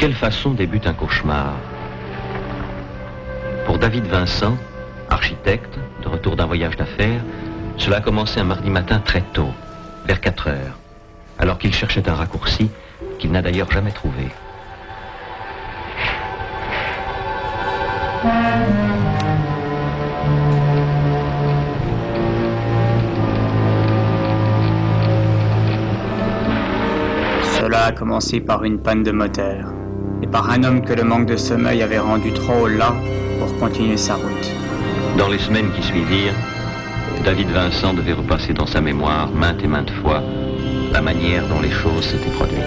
quelle façon débute un cauchemar? Pour David Vincent, architecte, de retour d'un voyage d'affaires, cela a commencé un mardi matin très tôt, vers 4 heures, alors qu'il cherchait un raccourci qu'il n'a d'ailleurs jamais trouvé. Cela a commencé par une panne de moteur et par un homme que le manque de sommeil avait rendu trop las pour continuer sa route. Dans les semaines qui suivirent, David Vincent devait repasser dans sa mémoire maintes et maintes fois la manière dont les choses s'étaient produites.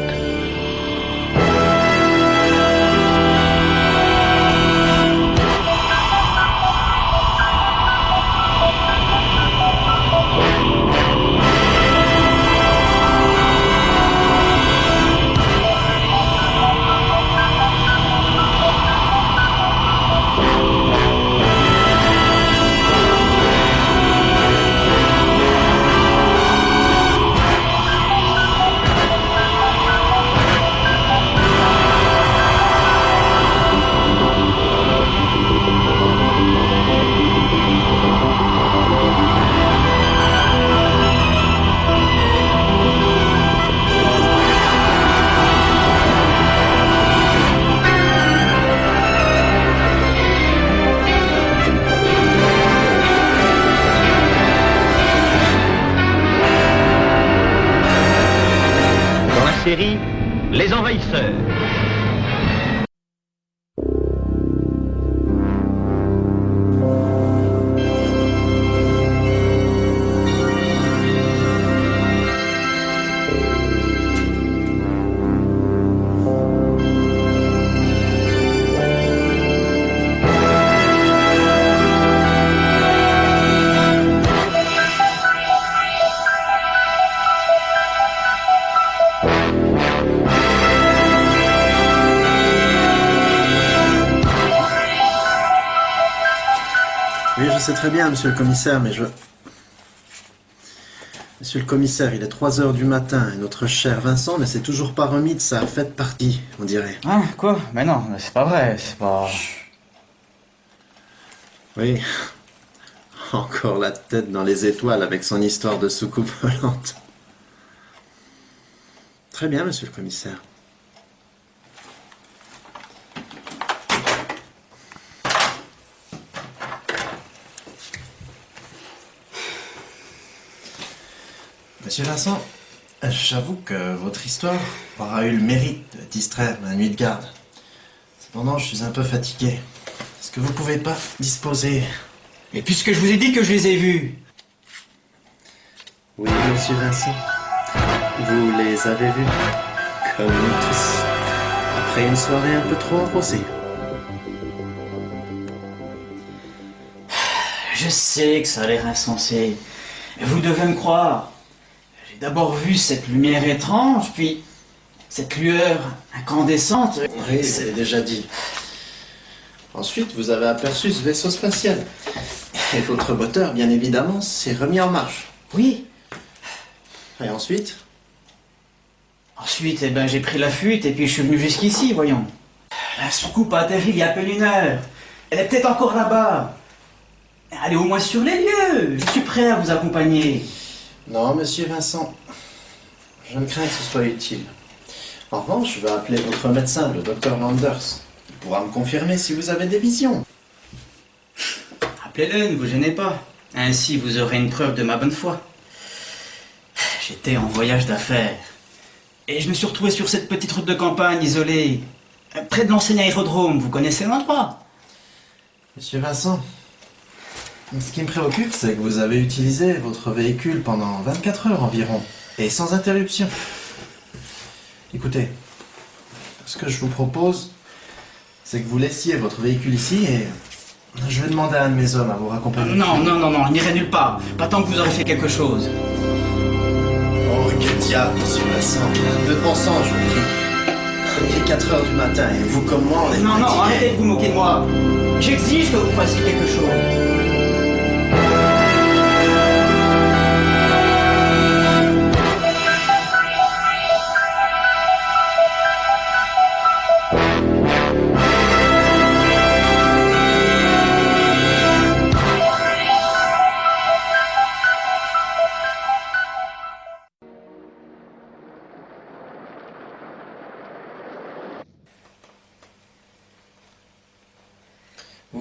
Série Les Envahisseurs. Oui, je sais très bien, monsieur le commissaire, mais Monsieur le commissaire, il est 3 heures du matin et notre cher Vincent ne s'est toujours pas remis de sa fête partie, on dirait. Hein, quoi? Mais non, c'est pas vrai, c'est pas... Oui, encore la tête dans les étoiles avec son histoire de soucoupe volante. Très bien, monsieur le commissaire. Monsieur Vincent, j'avoue que votre histoire aura eu le mérite de distraire ma nuit de garde. Cependant, je suis un peu fatigué. Est-ce que vous pouvez pas disposer... Et puisque je vous ai dit que je les ai vus... Oui, monsieur Vincent. Vous les avez vus, comme nous tous, après une soirée un peu trop arrosée. Je sais que ça a l'air insensé, mais vous devez me croire. J'ai d'abord vu cette lumière étrange, puis cette lueur incandescente. Oui, c'est déjà dit. Ensuite, vous avez aperçu ce vaisseau spatial. Et votre moteur, bien évidemment, s'est remis en marche. Oui. Et ensuite? Ensuite, eh ben, j'ai pris la fuite et puis je suis venu jusqu'ici, voyons. La soucoupe a atterri il y a à peine 1 heure. Elle est peut-être encore là-bas. Allez au moins sur les lieux. Je suis prêt à vous accompagner. Non, monsieur Vincent. Je ne crains que ce soit utile. En revanche, je vais appeler votre médecin, le docteur Landers. Il pourra me confirmer si vous avez des visions. Appelez-le, ne vous gênez pas. Ainsi, vous aurez une preuve de ma bonne foi. J'étais en voyage d'affaires. Et je me suis retrouvé sur cette petite route de campagne isolée, près de l'ancien aérodrome. Vous connaissez l'endroit? Monsieur Vincent, ce qui me préoccupe, c'est que vous avez utilisé votre véhicule pendant 24 heures environ, et sans interruption. Écoutez, ce que je vous propose, c'est que vous laissiez votre véhicule ici et je vais demander à un de mes hommes à vous raccompagner. Non, il n'irait nulle part. Pas tant que vous aurez fait quelque chose. Oh, quel diable, monsieur Vincent. Un peu de bon sens, je vous prie. Il est 4 heures du matin et vous comme moi, on est Non, fatigués. arrêtez de vous moquer de moi. J'exige que vous fassiez quelque chose.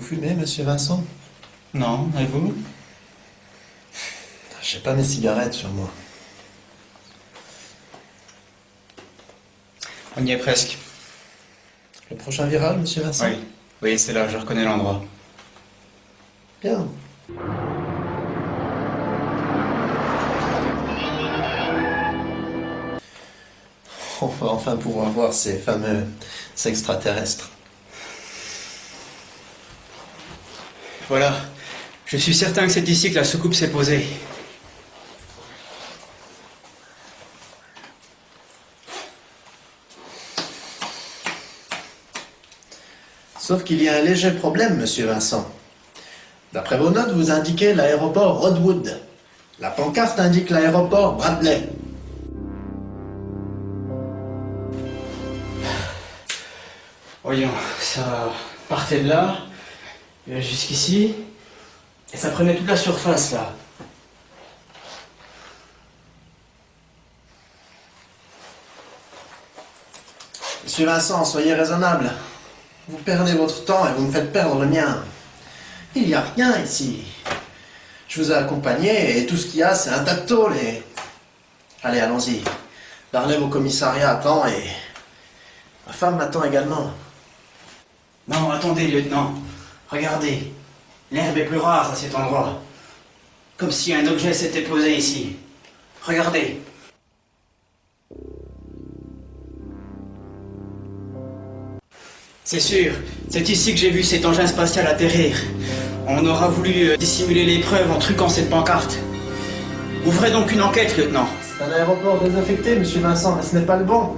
fumez, monsieur Vincent? Non, et vous? J'ai pas mes cigarettes sur moi. On y est presque. Le prochain virage, monsieur Vincent? Oui, oui, c'est là, je reconnais l'endroit. Bien. On va enfin pouvoir voir ces fameux extraterrestres. Voilà. Je suis certain que c'est ici que la soucoupe s'est posée. Sauf qu'il y a un léger problème, monsieur Vincent. D'après vos notes, vous indiquez l'aéroport Rodwood. La pancarte indique l'aéroport Bradley. Voyons, ça partait de là, jusqu'ici, et ça prenait toute la surface, là. Monsieur Vincent, soyez raisonnable. Vous perdez votre temps et vous me faites perdre le mien. Il n'y a rien ici. Je vous ai accompagné et tout ce qu'il y a, c'est un tas de tôles et... Allez, allons-y. Parlez au commissariat à temps et... Ma femme m'attend également. Non, attendez, lieutenant. Regardez. L'herbe est plus rare à cet endroit. Comme si un objet s'était posé ici. Regardez. C'est sûr, c'est ici que j'ai vu cet engin spatial atterrir. On aura voulu dissimuler les preuves en truquant cette pancarte. Ouvrez donc une enquête, lieutenant. C'est un aéroport désaffecté, monsieur Vincent, mais ce n'est pas le bon.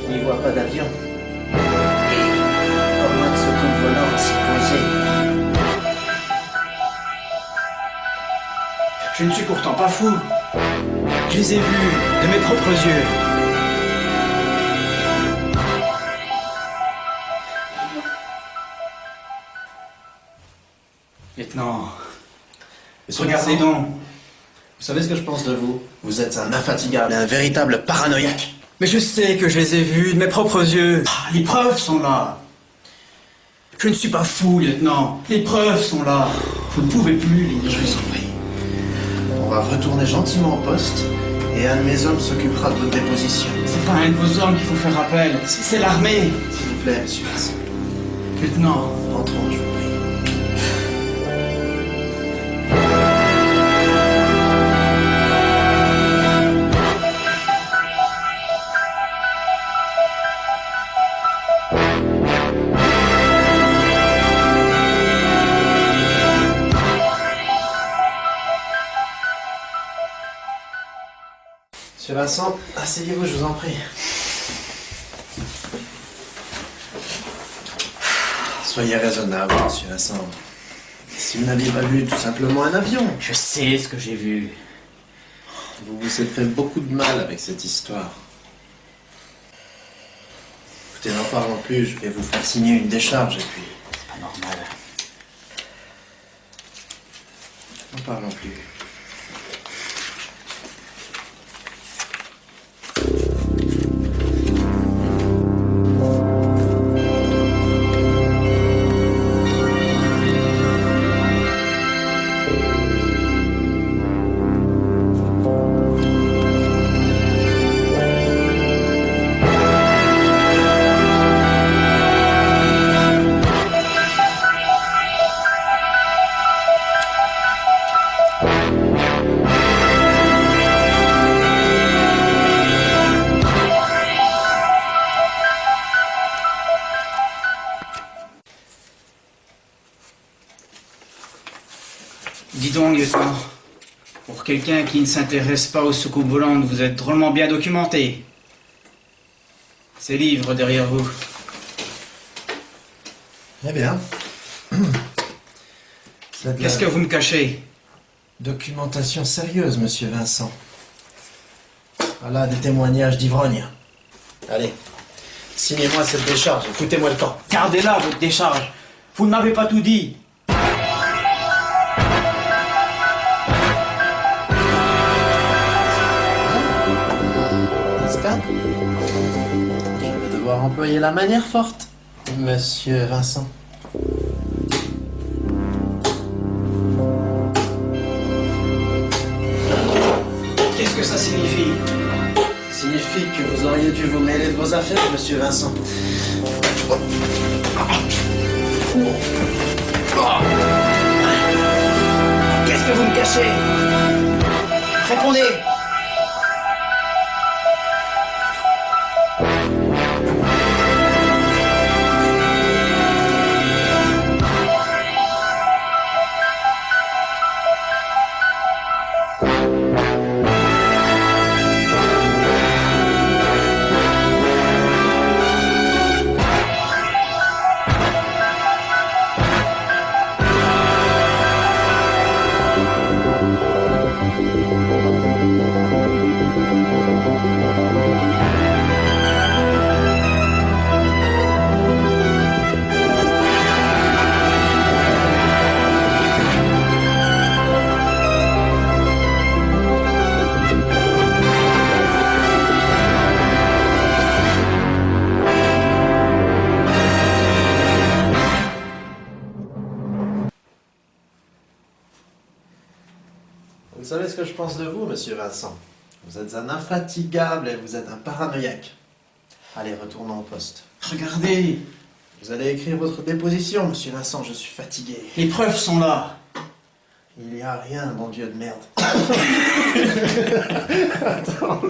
Je n'y vois pas d'avion. Pas moins de soucoupe volante s'y poser. Je ne suis pourtant pas fou. Je les ai vus de mes propres yeux. Lieutenant, Monsieur regardez Vincent, donc. vous savez ce que je pense de vous? Vous êtes un infatigable, un véritable paranoïaque. Mais je sais que je les ai vus de mes propres yeux. Ah, les preuves sont là. Je ne suis pas fou, lieutenant. Les preuves sont là. Vous ne pouvez plus les nier. Je vous en prie. On va retourner gentiment au poste et un de mes hommes s'occupera de votre déposition. C'est pas un de vos hommes qu'il faut faire appel. C'est l'armée. S'il vous plaît, monsieur Vincent. Lieutenant. Entrons, je vous prie. Monsieur Vincent, asseyez-vous, je vous en prie. Soyez raisonnable, monsieur Vincent. Si vous n'aviez pas vu tout simplement un avion, Je sais ce que j'ai vu. vous vous êtes fait beaucoup de mal avec cette histoire. Écoutez, n'en parlons plus, je vais vous faire signer une décharge et puis... C'est pas normal. N'en parlons plus. Dis donc, lieutenant. Pour quelqu'un qui ne s'intéresse pas aux soucoupes volantes, vous êtes drôlement bien documenté. Ces livres derrière vous. Eh bien. C'est de Qu'est-ce que la vous me cachez? documentation sérieuse, monsieur Vincent. Voilà des témoignages d'ivrognes. Allez, signez-moi cette décharge et foutez-moi le camp. Gardez-la, votre décharge. Vous ne m'avez pas tout dit. N'est-ce pas? Je vais devoir employer la manière forte. Monsieur Vincent. Qu'est-ce que ça signifie? Ça signifie que vous auriez dû vous mêler de vos affaires, monsieur Vincent. Qu'est-ce que vous me cachez? Répondez! Vous savez ce que je pense de vous, monsieur Vincent? Vous êtes un infatigable et vous êtes un paranoïaque. Allez, retournons au poste. Regardez, Vous allez écrire votre déposition, monsieur Vincent, je suis fatigué. les preuves sont là. Il n'y a rien, bon Dieu de merde. Attends.